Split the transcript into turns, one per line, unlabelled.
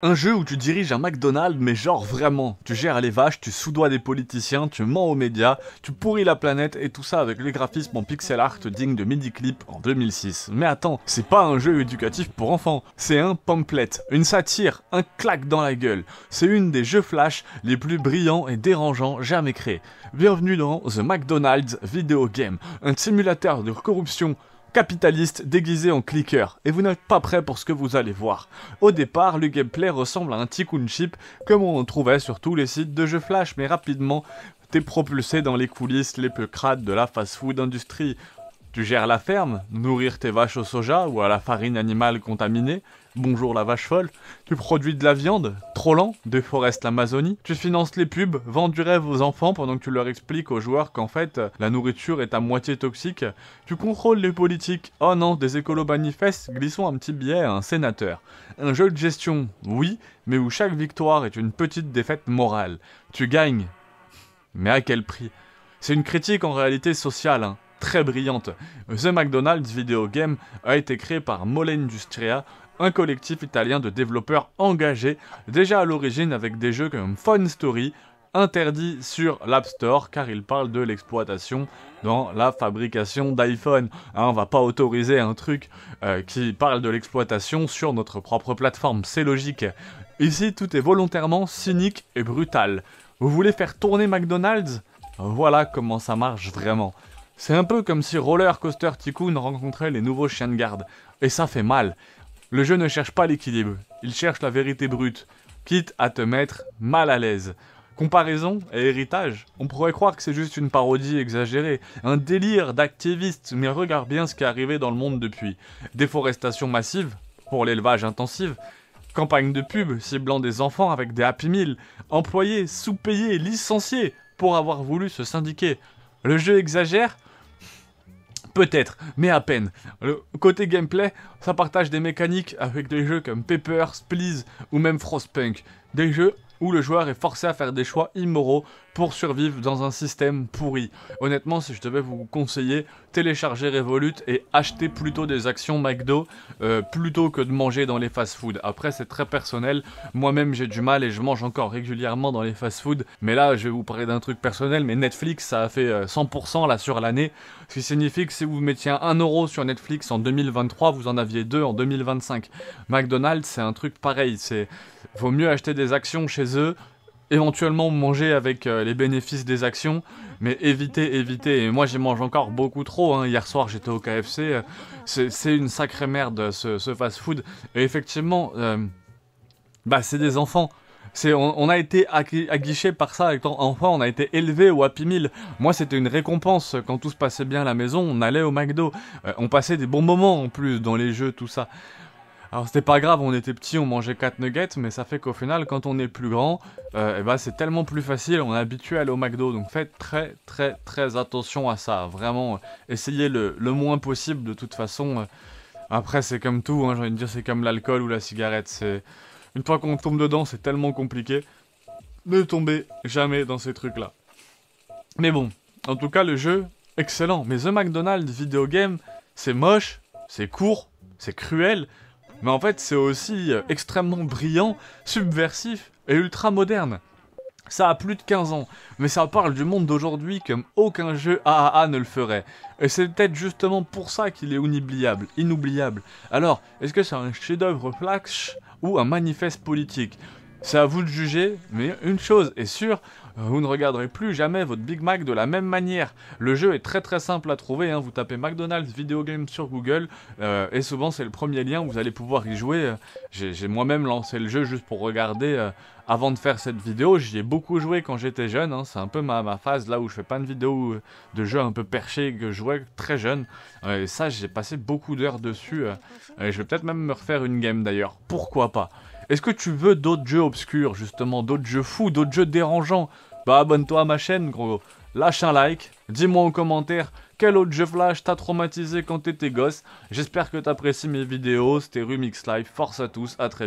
Un jeu où tu diriges un McDonald's, mais genre vraiment. Tu gères les vaches, tu soudoies des politiciens, tu mens aux médias, tu pourris la planète et tout ça avec les graphismes en pixel art dignes de Midiclip en 2006. Mais attends, c'est pas un jeu éducatif pour enfants, c'est un pamphlet, une satire, un claque dans la gueule. C'est une des jeux flash les plus brillants et dérangeants jamais créés. Bienvenue dans The McDonald's Video Game, un simulateur de corruption capitaliste déguisé en clicker, et vous n'êtes pas prêt pour ce que vous allez voir. Au départ, le gameplay ressemble à un Tycoon Chip comme on en trouvait sur tous les sites de jeux flash, mais rapidement, t'es propulsé dans les coulisses les plus crades de la fast-food industrie. Tu gères la ferme, nourrir tes vaches au soja ou à la farine animale contaminée, bonjour la vache folle, tu produis de la viande, trop lent, déforestes l'Amazonie, tu finances les pubs, vends du rêve aux enfants pendant que tu leur expliques aux joueurs qu'en fait, la nourriture est à moitié toxique, tu contrôles les politiques, oh non, des écolos manifestes, glissons un petit billet à un sénateur. Un jeu de gestion, oui, mais où chaque victoire est une petite défaite morale. Tu gagnes, mais à quel prix? C'est une critique en réalité sociale, hein. Très brillante. The McDonald's Video Game a été créé par Mole Industria, un collectif italien de développeurs engagés, déjà à l'origine avec des jeux comme Fun Story, interdit sur l'App Store car il parle de l'exploitation dans la fabrication d'iPhone. Hein, on va pas autoriser un truc qui parle de l'exploitation sur notre propre plateforme, c'est logique. Ici, tout est volontairement cynique et brutal. Vous voulez faire tourner McDonald's? Voilà comment ça marche vraiment. C'est un peu comme si Roller Coaster Tycoon rencontrait les nouveaux chiens de garde. Et ça fait mal. Le jeu ne cherche pas l'équilibre, il cherche la vérité brute, quitte à te mettre mal à l'aise. Comparaison et héritage, on pourrait croire que c'est juste une parodie exagérée, un délire d'activiste, mais regarde bien ce qui est arrivé dans le monde depuis. Déforestation massive, pour l'élevage intensif, campagne de pub ciblant des enfants avec des Happy Meal, employés, sous-payés, licenciés pour avoir voulu se syndiquer. Le jeu exagère ? Peut-être, mais à peine. Le côté gameplay, ça partage des mécaniques avec des jeux comme Papers, Please ou même Frostpunk. Des jeux où le joueur est forcé à faire des choix immoraux pour survivre dans un système pourri. Honnêtement, si je devais vous conseiller, téléchargez Revolut et achetez plutôt des actions McDo plutôt que de manger dans les fast-food. Après, c'est très personnel. Moi-même, j'ai du mal et je mange encore régulièrement dans les fast-food. Mais là, je vais vous parler d'un truc personnel. Mais Netflix, ça a fait 100% là sur l'année. Ce qui signifie que si vous mettiez 1€ sur Netflix en 2023, vous en aviez 2 en 2025. McDonald's, c'est un truc pareil. Vaut mieux acheter des actions chez eux, éventuellement manger avec les bénéfices des actions, mais évitez. Et moi, j'y mange encore beaucoup trop. Hein. Hier soir, j'étais au KFC. C'est une sacrée merde, ce fast-food. Et effectivement, c'est des enfants. On a été aguichés par ça. Enfin, on a été élevés au Happy Meal. Moi, c'était une récompense. Quand tout se passait bien à la maison, on allait au McDo. On passait des bons moments en plus dans les jeux, tout ça. Alors c'était pas grave, on était petits, on mangeait 4 nuggets, mais ça fait qu'au final, quand on est plus grand, c'est tellement plus facile, on est habitué à aller au McDo. Donc faites très attention à ça. Vraiment, essayez le moins possible de toute façon. Après, c'est comme tout, hein, j'ai envie de dire, c'est comme l'alcool ou la cigarette. Une fois qu'on tombe dedans, c'est tellement compliqué. Ne tombez jamais dans ces trucs-là. Mais bon, en tout cas, le jeu, excellent. Mais The McDonald's Video Game, c'est moche, c'est court, c'est cruel. Mais en fait, c'est aussi extrêmement brillant, subversif et ultra moderne. Ça a plus de 15 ans, mais ça parle du monde d'aujourd'hui comme aucun jeu AAA ne le ferait. Et c'est peut-être justement pour ça qu'il est inoubliable. Alors, est-ce que c'est un chef-d'œuvre flash ou un manifeste politique? C'est à vous de juger, mais une chose est sûre, vous ne regarderez plus jamais votre Big Mac de la même manière. Le jeu est très simple à trouver, hein. Vous tapez McDonald's Video Game sur Google, et souvent c'est le premier lien, vous allez pouvoir y jouer. J'ai moi-même lancé le jeu juste pour regarder avant de faire cette vidéo. J'y ai beaucoup joué quand j'étais jeune, hein. C'est un peu ma phase là où je fais pas de vidéos de jeux un peu perchés que je jouais très jeune. Et ça, j'ai passé beaucoup d'heures dessus. Et je vais peut-être même me refaire une game d'ailleurs, pourquoi pas. Est-ce que tu veux d'autres jeux obscurs, justement, d'autres jeux fous, d'autres jeux dérangeants? Bah abonne-toi à ma chaîne, gros. Lâche un like, dis-moi en commentaire quel autre jeu flash t'a traumatisé quand t'étais gosse. J'espère que t'apprécies mes vidéos, c'était Rumix Live, force à tous, à très vite.